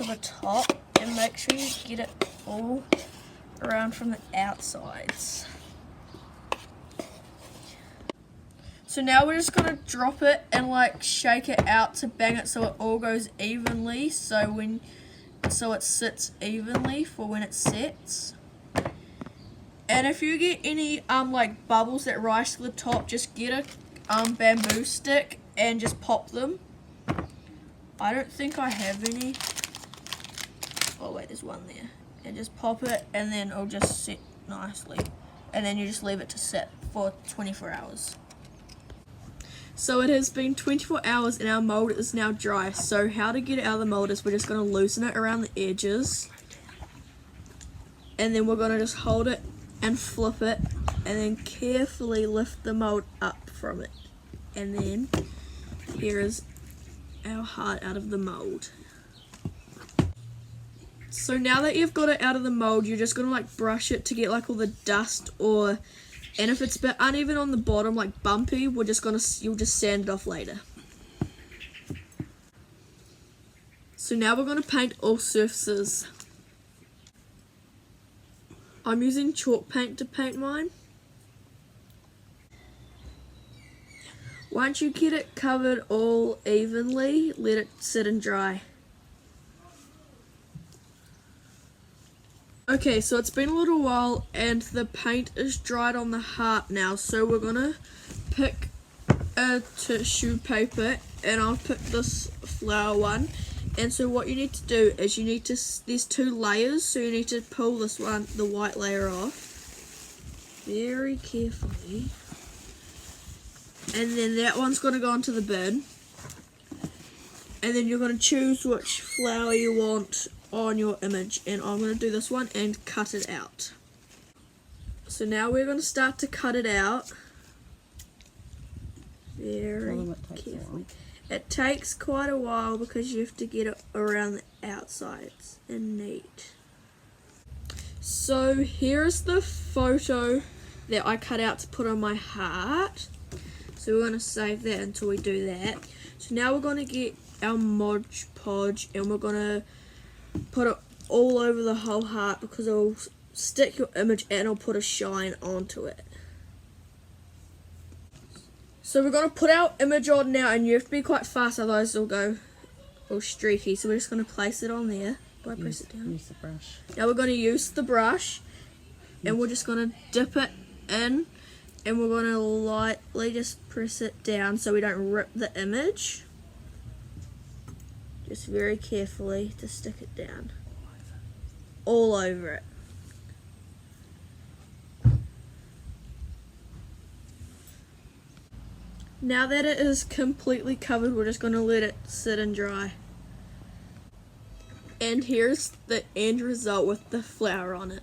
the top and make sure you get it all around from the outsides. So now we're just gonna drop it and like shake it out to bang it so it all goes evenly, so it sits evenly for when it sets. And if you get any like bubbles that rise to the top, just get a bamboo stick and just pop them. I don't think I have any. Oh wait, there's one there. And just pop it and then it'll just sit nicely. And then you just leave it to sit for 24 hours. So it has been 24 hours and our mold is now dry. So how to get it out of the mold is we're just going to loosen it around the edges. And then we're going to just hold it and flip it. And then carefully lift the mold up from it. And then here is our heart out of the mold. So now that you've got it out of the mold, you're just going to like brush it to get like all the dust and if it's a bit uneven on the bottom, like bumpy, you'll just sand it off later. So now we're going to paint all surfaces. I'm using chalk paint to paint mine. Once you get it covered all evenly, let it sit and dry. Okay, so it's been a little while and the paint is dried on the heart now, so we're gonna pick a tissue paper and I'll pick this flower one. And so what you need to do is there's two layers, so you need to pull this one, the white layer off very carefully. And then that one's gonna go into the bin. And then you're gonna choose which flower you want on your image, and I'm going to do this one and cut it out. So now we're going to start to cut it out very carefully. It takes quite a while because you have to get it around the outsides and neat. So here's the photo that I cut out to put on my heart. So we're going to save that until we do that. So now we're going to get our Mod Podge and we're going to put it all over the whole heart because it'll stick your image and it'll put a shine onto it. So we're going to put our image on now and you have to be quite fast, otherwise it'll go all streaky. So we're just going to place it on there. Do I press it down? Use the brush. Now we're going to use the brush and we're just going to dip it in and we're going to lightly just press it down so we don't rip the image. Just very carefully to stick it down. All over it. Now that it is completely covered, we're just going to let it sit and dry. And here's the end result with the flower on it.